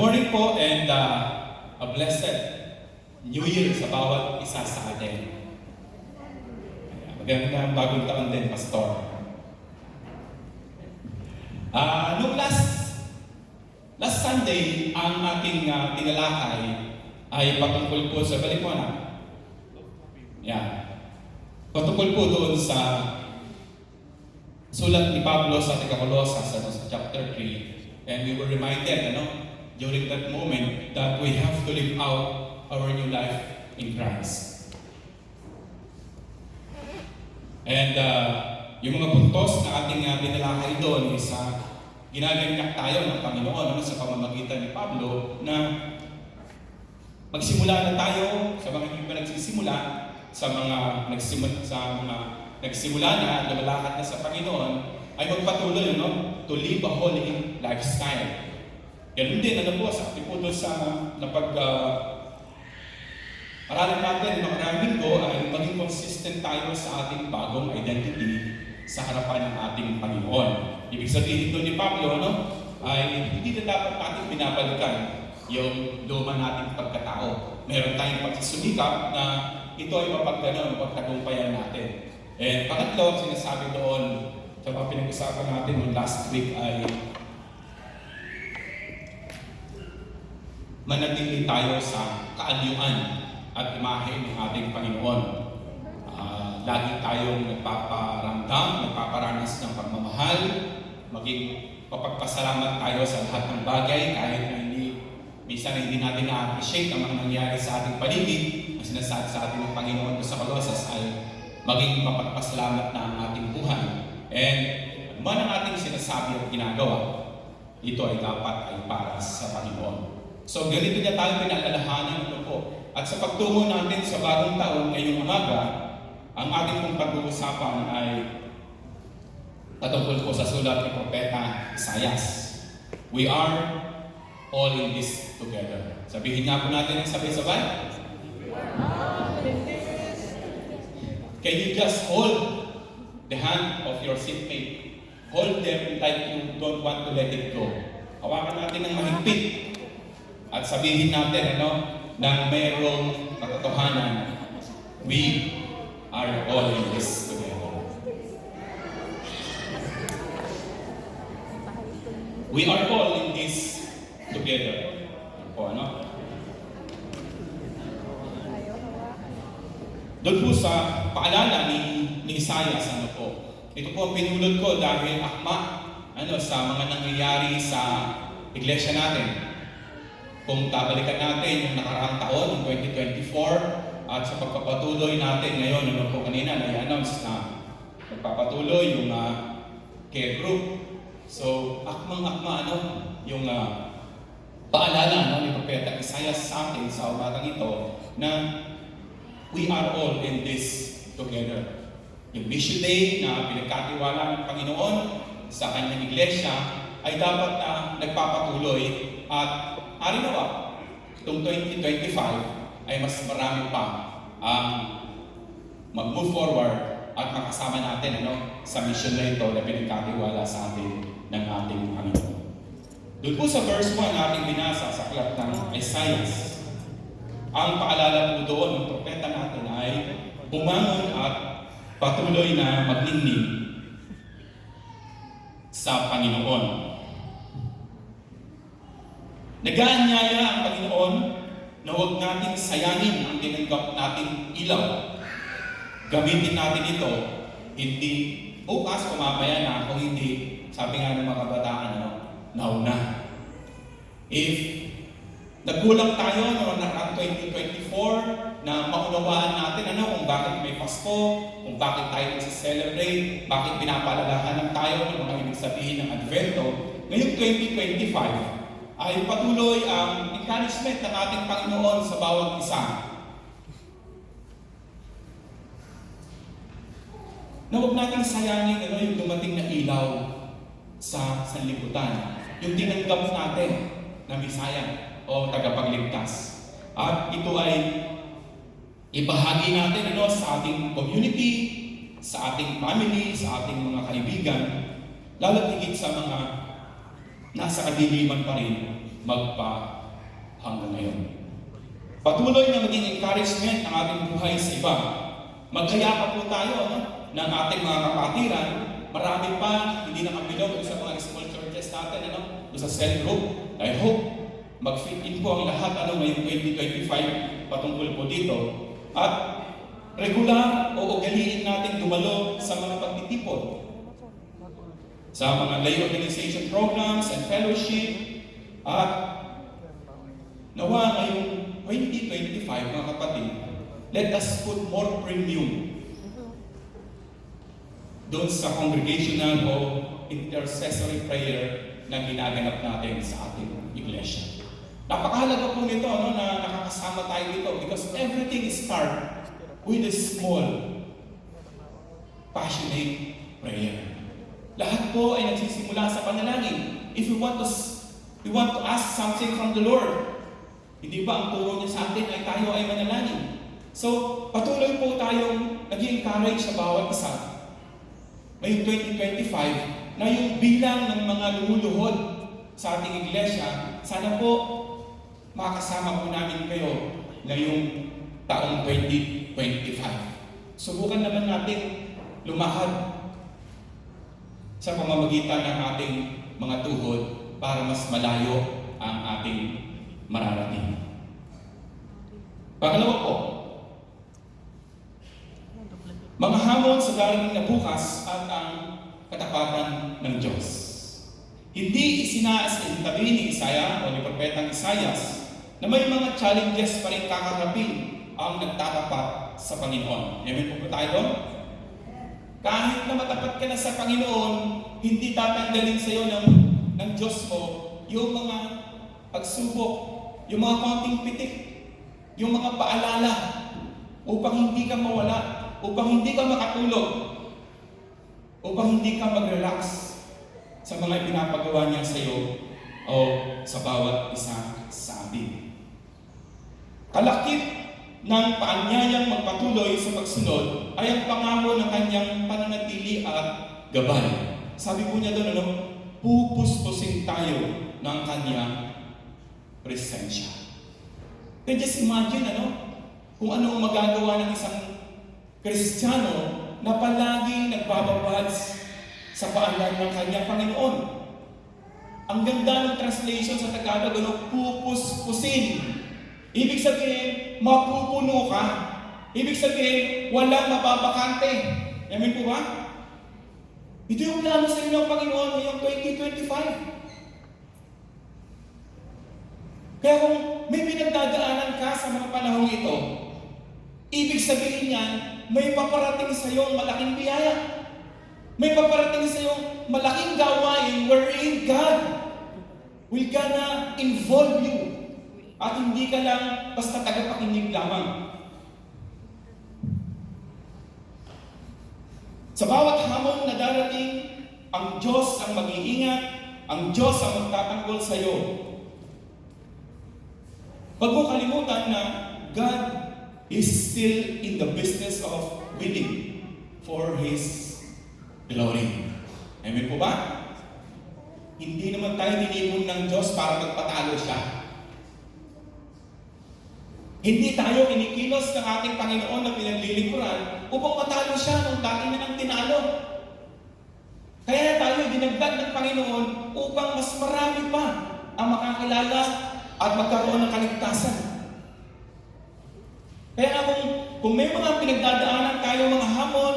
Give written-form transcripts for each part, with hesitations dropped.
morning po and a blessed New Year sa bawat isa sa atin. Magandang bagong taon din, Pastor. Noong last Sunday, ang ating tinalakay ay patungkol po sa Balikona. Patungkol po doon sa sulat ni Pablo sa Colosas sa chapter 3. And we were reminded, during that moment, that we have to live out our new life in Christ. And yung mga puntos na ating binalakay doon is ginaganyak tayo ng Panginoon sa pamamagitan ni Pablo na magsimula na tayo sa mga hindi pa nagsisimula, sa mga nagsimula na, lumalakad na sa Panginoon, ay magpatuloy to live a holy lifestyle. Ganun din, sa ating po doon sa aralan natin ng maraming linggo ay maging consistent tayo sa ating bagong identity sa harapan ng ating Panginoon. Ibig sabihin doon ni Pablo, ay hindi na dapat natin binabalikan yung luma nating pagkatao. Meron tayong pagsusumikap na ito ay mapagtagumpayan natin. And pangatlo, sinasabi doon sa mga pinag-usapan natin noong last week ay manatili tayo sa kaanyuan at imahe ng ating Panginoon. Lagi tayong nagpaparamdam, nagpaparanas ng pagmamahal, maging mapagpasalamat tayo sa lahat ng bagay kahit na minsan hindi natin na-appreciate ang mga nangyari sa ating paligid. Ang sinasabi sa ating ng Panginoon sa Colosas ay maging mapagpasalamat na ang ating buhay. And man ang ating sinasabi at ginagawa, ito ay dapat ay para sa Panginoon. So ganito niya tayo pinaalalahanan po. At sa pagtungo natin sa bagong taon ngayong umaga, ang ating pong pag-uusapan ay patungkol po sa sulat ni Propeta Isaias. We are all in this together. Sabihin nga po natin ang sabay-sabay. Can you just hold the hand of your seatmate? Hold them like you don't want to let it go. Hawakan natin ng mahigpit. At sabihin natin, na mayroong katotohanan, we are all in this together. We are all in this together. Doon po sa paalala ni Isaias, ito po ang pinulot ko dahil akma sa mga nangyayari sa iglesia natin. Kung tabalikan natin yung nakaraang taon, yung 2024, at sa pagpapatuloy natin ngayon, kanina na-announce na magpapatuloy yung care group. So, akmang-akma, yung paalala ni Propeta Isaias sa atin sa umagang ito na we are all in this together. Yung mission day na pinagkatiwala ng Panginoon sa kanyang iglesia ay dapat na nagpapatuloy at harinawa, itong 2025 ay mas marami pa ang mag-move forward at makasama natin sa mission na ito na pinagkatiwala sa atin ng ating Panginoon. Doon po sa verse 1 nating binasa sa aklat ng Isaias, ang paalala po doon ng propeta natin ay bumangon at patuloy na magningning sa Panginoon. Nag-aanyaya ang Panginoon na huwag nating sayangin ang tinanggap nating ilaw. Gamitin natin ito, hindi bukas o mamaya na, kung hindi, sabi nga ng mga kabataan, nauna. If nagkulang tayo noong nakaraang 2024 na maunawaan natin kung bakit may Pasko, kung bakit tayo nasa-celebrate, bakit pinapaalalahanan tayo ng mga ibig sabihin ng Advento, ngayong 2025, ay patuloy ang encouragement ng ating Panginoon sa bawat isa. Na huwag natin sayangin yung dumating na ilaw sa sanlibutan. Yung tinanggap natin na Misaya o tagapagligtas. At ito ay ibahagi natin sa ating community, sa ating family, sa ating mga kaibigan, lalo't higit sa mga nasa kadiliman pa rin magpa hanggang ngayon. Patuloy na maging encouragement ang ating buhay sa iba. Magkaya pa po tayo ng ating mga kapatiran. Marami pa hindi nakabilog sa mga small churches natin, sa cell group. I hope mag-fit in po ang lahat ngayong 2025 patungkol po dito. At regular o ugaliin natin dumalo sa mga pagtitipon, sa mga lay organization programs and fellowship. At nawa ngayong 2025, mga kapatid, let us put more premium doon sa congregational o intercessory prayer na ginaganap natin sa ating iglesia. Napakahalaga po nito na nakakasama tayo dito because everything start with a small, passionate prayer. Lahat po ay nagsisimula sa panalangin. If we want to ask something from the Lord, hindi ba ang turo niya sa atin ay tayo ay manalangin? So, patuloy po tayong nag-encourage sa bawat isa. Ngayong 2025, na yung bilang ng mga lumuluhod sa ating iglesia, sana po makasama po namin kayo ngayong taong 2025. Subukan naman natin lumahad sa pamamagitan ng ating mga tuhod para mas malayo ang ating mararating. Pangalawa po, mga hamon sa darating na bukas at ang katapatan ng Diyos. Hindi isinasabi ni Isaiah o ni Propetang Isaias na may mga challenges pa rin kakarapin ang nagtatapat sa Panginoon. Amen po tayo doon? Kahit na matapat ka na sa Panginoon, hindi tatanggalin sa iyo ng Diyos mo yung mga pagsubok, yung mga konting pitik, yung mga paalala upang hindi ka mawala, upang hindi ka makatulog, upang hindi ka mag-relax sa mga pinapagawa niya sa iyo o sa bawat isa sa atin. Kalakip ng paanyayang magpatuloy sa pagsunod ay ang pangako ng kanyang pananatili at gabay. Sabi po niya doon, pupuspusin tayo ng kanyang presensya. Then just imagine, kung anong magagawa ng isang Kristiyano na palaging nagbababad sa paanan ng kanyang Panginoon. Ang ganda ng translation sa Tagalog, pupuspusin. Ibig sabihin, mapupuno ka. Ibig sabihin, walang mapapakante. Amen po ba? Ito yung plano sa inyo ng Panginoon ngayong 2025. Kaya kung may pinagdadaanan ka sa mga panahong ito, ibig sabihin yan, may paparating sa iyo malaking biyaya. May paparating sa iyo malaking gawain wherein God will gonna involve you. At hindi ka lang basta tagapakinig lamang. Sa bawat hamon na darating, ang Diyos ang mag-iingat, ang Diyos ang magtatanggol sa iyo. Huwag mo kalimutan na God is still in the business of winning for His glory. Amen po ba? Hindi naman tayo tinipon ng Diyos para magpatalo siya. Hindi tayo kinikilos ng ating Panginoon na pinaglilingkuran upang matalo siya nung dati na nang tinalo. Kaya tayo dinagdag ng Panginoon upang mas marami pa ang makakilala at magkaroon ng kaligtasan. Kaya kung may mga pinagdadaanan tayo, mga hamon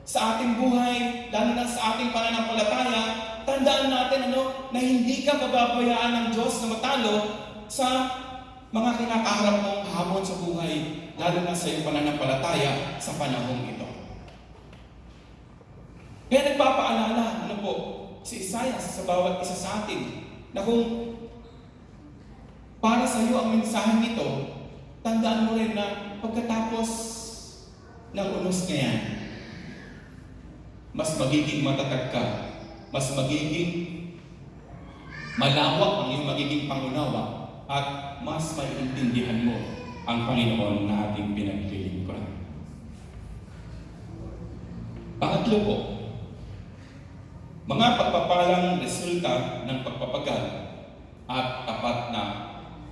sa ating buhay, lalo na sa ating pananampalataya, tandaan natin na hindi ka pababayaan ng Diyos na matalo sa mga kinakaharap mong hamon sa buhay, lalo na sa iyong pananampalataya sa panahong ito. Kaya nagpapaalala, si Isaiah sa bawat isa sa atin, na kung para sa iyo ang mensaheng ito, tandaan mo rin na pagkatapos ng unos niya yan, mas magiging matatag ka, mas magiging malawak ang iyong magiging pangunawa, at mas maiintindihan mo ang Panginoon na ating pinaglilingkuran. Pangatlo po, mga pagpapalang resulta ng pagpapagal at tapat na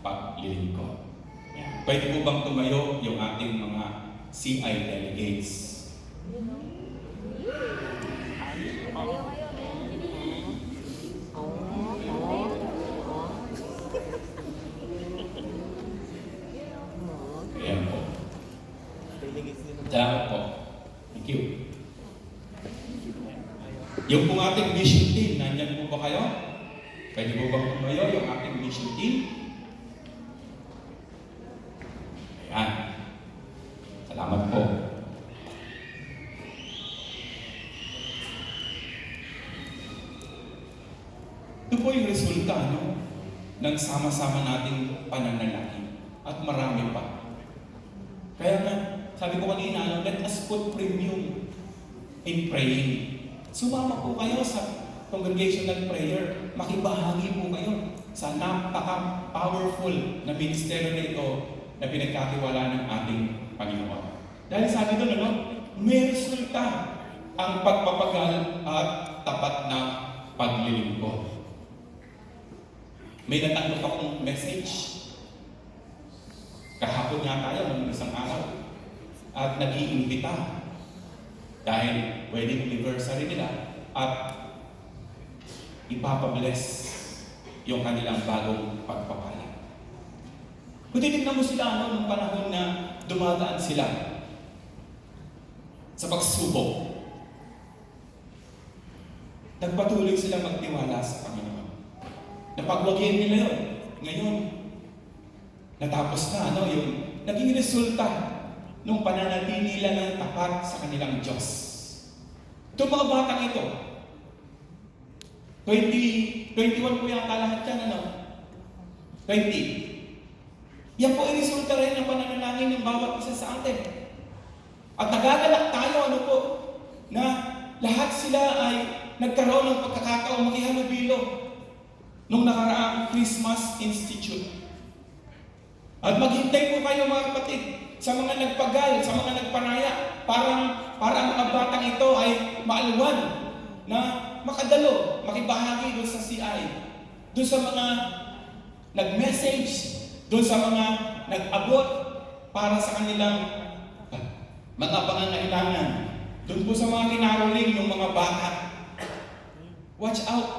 paglilingkod. Yan. Pwede po bang tumayo yung ating mga CI delegates? Ayan po. Salamat po. Thank you. Yung pong ating mission team, nandyan po ba kayo? Pwede po bang tumayo yung ating mission team? Ayan. Salamat po. Ito po yung resulta, no? Ng sama-sama nating pananalangin. At marami pa. Kaya nga, sabi ko kanina, let us put premium in praying. Sumama po kayo sa congregational prayer. Makibahagi po kayo sa napaka-powerful na ministeryo na ito na pinagkatiwala ng ating Panginoon. Dahil sabi doon, ano, may resulta ang pagpapagal at tapat na paglilingkod. May natanggap akong message. Kahapon nga tayo ng isang araw. At nag-iimbita. Dahil wedding anniversary nila. At ipapabless yung kanilang bagong pagpapala. Kung titignan mo sila nung panahon na dumadaan sila sa pagsubok, nagpatuloy silang magtiwala sa Panginoon. Napagwagyan nila yun. Ngayon, natapos na, yung naging resulta nung pananatili nila ng tapat sa kanilang Diyos. Itong mga batang ito, 21 po yata lahat yan, 20. Yan po ay resulta rin ng pananalangin ng bawat isa sa atin. At nagagalak tayo, na lahat sila ay nagkaroon ng pagkakataon makihalubilo nung nakaraang Christmas Institute. At maghintay po kayo mga kapatid sa mga nagpagal, sa mga nagparaya, para ang mga batang ito ay maalwan na makadalo, makibahagi doon sa CI, doon sa mga nag-message, doon sa mga nag-abot para sa kanilang mga pangangailangan, doon po sa mga kinaroling ng mga bata. Watch out!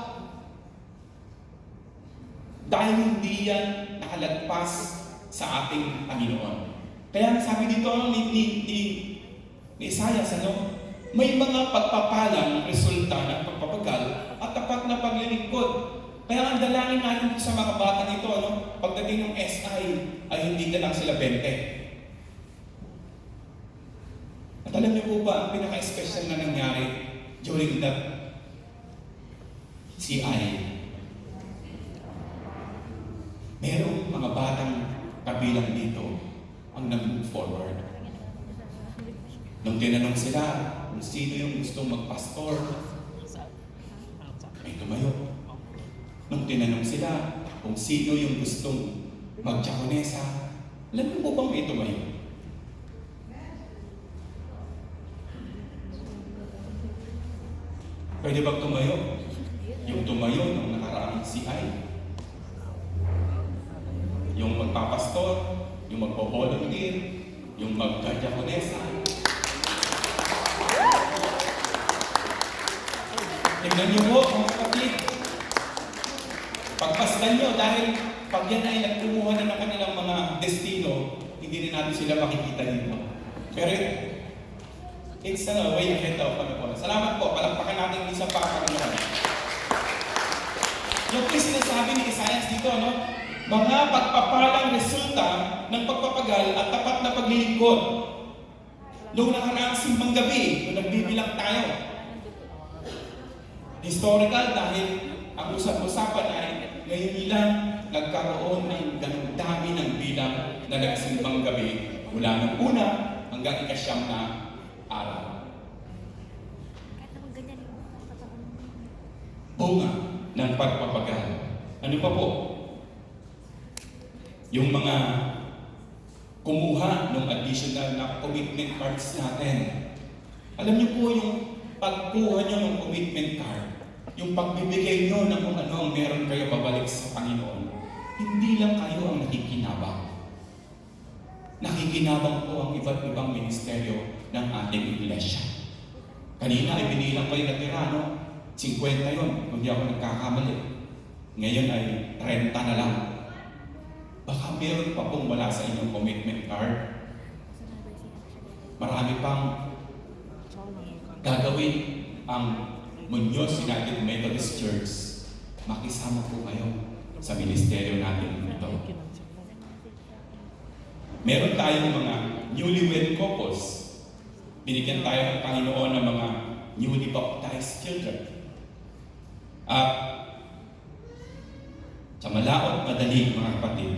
Dahil hindi yan nakalagpas sa ating Panginoon. Kaya sabi dito ni Isaiah, may mga pagpapalang resulta ng pagpapagal at tapat na paglilingkod. Kaya ang dalangin natin sa mga bata nito, pagdating ng SI, ay hindi na lang sila 20. At alam niyo po ba, ang pinaka-special na nangyari during that CI? Merong mga batang kabilang dito ang nag-move forward. Nung tinanong sila kung sino yung gustong magpastor, may tumayo. Nung tinanong sila kung sino yung gustong magdiakonesa, alam niyo po bang may tumayo? Pwede bang tumayo? Yung tumayo nung nakaraang CI? Yung magpapastor, yung magpo-volunteer, yung magdiakonesa. Tingnan niyo po, mga kapatid. Pagpasdan niyo, dahil pag yan ay nagkumuha na ng kanilang mga destino, hindi rin natin sila makikita dito. Pero it's a way ahead of Panginoon. Salamat po, palakpakan natin isang Panginoon. Yung sinasabi ni Isaiah dito, mga pagpapalang resulta ng pagpapagal at tapat na paglilingkod. Noong nakaraang simbang gabi, nung nagbibilang tayo, historical dahil ang usap-usapan ay ngayon lang nagkaroon ng ganung dami ng bilang na nagsimbang gabi mula ng una hanggang ikasyam na araw. Bunga ng pagpapagal. Ano pa po? Yung mga kumuha ng additional na commitment cards natin. Alam niyo po yung pagkuha niyo ng commitment card, yung pagbibigay niyo ng kung ano ang meron kayo babalik sa Panginoon. hindi lang kayo ang nakikinabang. Nakikinabang po ang iba't ibang ministeryo ng ating iglesia. Kanina ay binilang ko yung natira, no? 50 yun, kung di ako nagkakamali. Ngayon ay 30 na lang. Baka meron pa pong wala sa inyong commitment card. Marami pang gagawin ang Muñoz United Methodist Church. Makisama po kayo sa ministeryo natin ito. Meron tayong mga newlywed couples. Binigyan tayo ng Panginoon ng mga newly baptized children. At sa malaot madali, mga kapatid,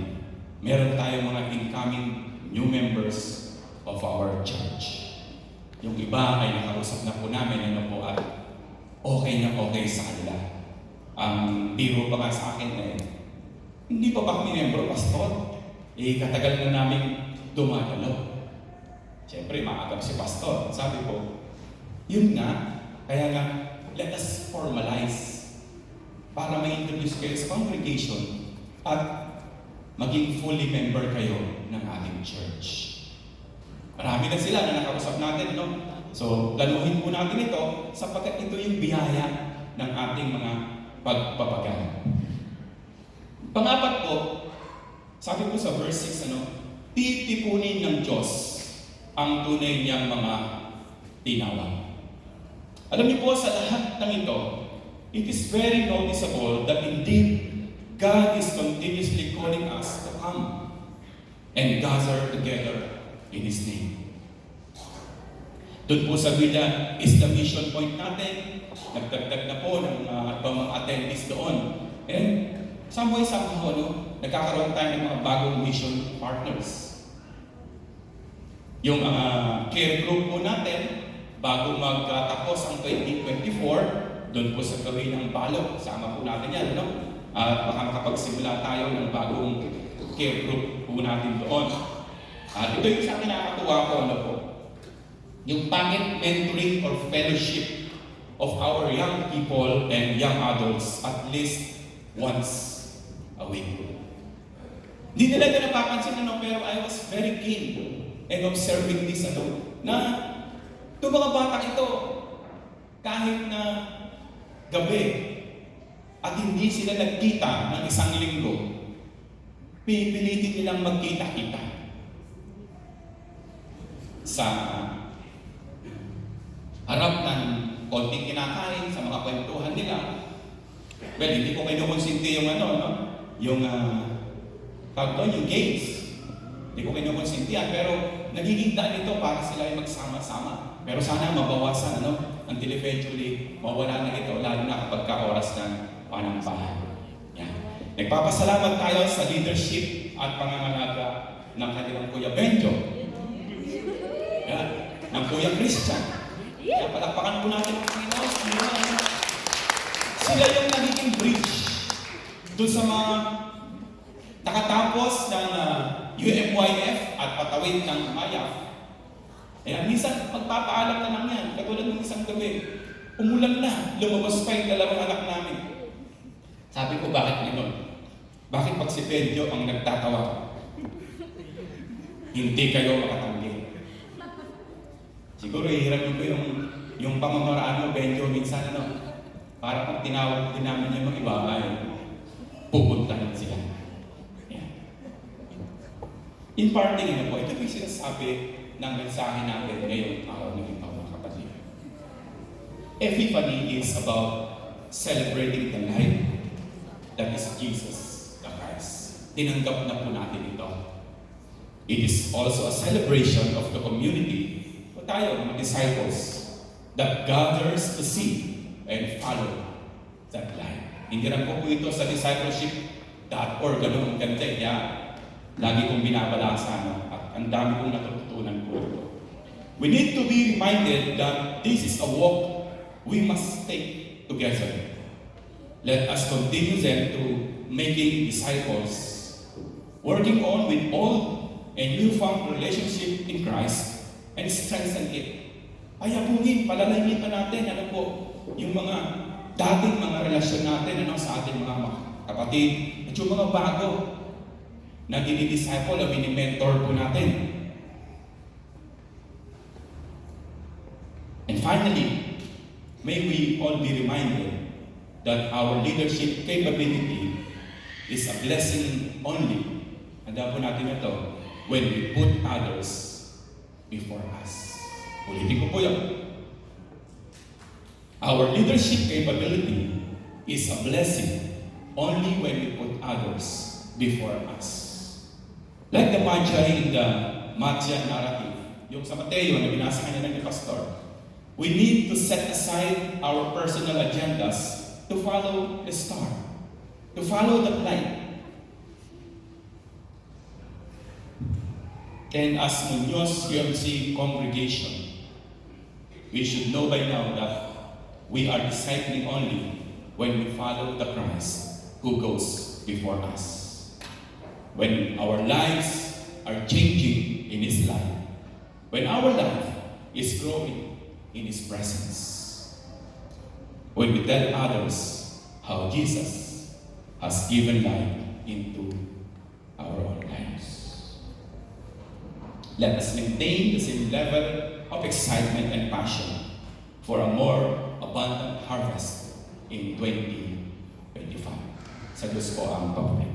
meron tayong mga incoming new members of our church. Yung iba ay nakausap na po namin po at okay na okay sa kanila. Ang biro pa nga sa akin hindi pa ba kami membro, pastor? Katagal na namin dumadalo. Siyempre, maagap si pastor. Sabi ko, yun nga, kaya nga, let us formalize para ma-introduce kayo sa congregation at maging fully member kayo ng ating church. Marami na sila na nakausap natin, no? So, laluhin po natin ito sapagkat ito yung biyaya ng ating mga pagpapagal. Pangapat po, sabi po sa verse 6, titipunin ng Diyos ang tunay niyang mga tinawag. Alam niyo po, sa lahat ng ito, it is very noticeable that indeed, God is continuously calling us to come and gather together in His name. Doon po sa Villa is the mission point natin. Nagdagdag na po ng mga attendees doon. And somehow, nagkakaroon tayo ng mga bagong mission partners. Yung care group po natin, bago magtapos ang 2024, doon po sa gawin ng Balog. Sama po natin yan, no? At baka makapagsimula tayo ng bagong care group po natin doon. At ito yung sa akin nakakatuwa ko, po. Yung bakit mentoring or fellowship of our young people and young adults at least once a week. Hindi nila ito napapansin, pero I was very keen and observing this, na itong mga bata ito, kahit na gabi, at hindi sila nagkita ng isang linggo, pipilitin nilang magkita-kita sa harap ng konting kinakain, sa mga kwentuhan nila. Well, hindi ko kinukonsinti yung yung games. Hindi ko kinukonsintihan, pero nagiging daan ito para sila ay magsama-sama. Pero sana mabawasan, until eventually mawala na ito, lalo na kapag oras ng panampahan. Yan. Nagpapasalamat tayo sa leadership at pangangalaga ng kanilang Kuya Benjo. Yan. Ng Kuya Christian. Kaya palakpakan po natin ang Panginoon. Sila yung nagiging bridge doon sa mga nakatapos ng UMYF at patawid ng MAYAF. Kaya minsan magpapaalam na lang yan. Katulad ng isang gabi, umulan na, lumabas pa yung dalawang anak namin. Sabi ko, bakit gano'n? Bakit pag si Benjo ang nagtatawa? Hindi kayo makatanggi. Siguro ihiramin ko yung pamamaraan mo, Benjo, minsan para pag tinawag din namin yung mga iba ay pupunta na sila. In parting, ito yung sinasabi ng mensahe natin ngayon, araw ng mga kapatid. Epiphany is about celebrating the life that is Jesus the Christ. Tinanggap na po natin ito. It is also a celebration of the community o tayo, mga disciples, that gathers to see and follow that life. Hindi lang po ito sa discipleship.org, ang ganda yan. Lagi kong binabalasa, at ang dami kong natututunan po ito. We need to be reminded that this is a walk we must take together. Let us continue then to making disciples, working on with old and newfound relationship in Christ, and strengthen it. Payabungin, palalayin pa natin, yung mga dating mga relasyon natin, sa ating mga kapatid, at yung mga bago, na dinidisciple o mini-mentor po natin. And finally, may we all be reminded that our leadership capability is a blessing only. Handa po natin ito when we put others before us. Ulitin ko po yun. Our leadership capability is a blessing only when we put others before us. Like the Magi in the Matthew narrative, yung sa Mateo na binasa kanina ni Pastor, we need to set aside our personal agendas to follow the star, to follow the light. And as Muñoz UMC congregation, we should know by now that we are discipling only when we follow the Christ who goes before us. When our lives are changing in His life, when our life is growing in His presence, when we tell others how Jesus has given life into our own lives. Let us maintain the same level of excitement and passion for a more abundant harvest in 2025. Sa Diyos po ang papuri.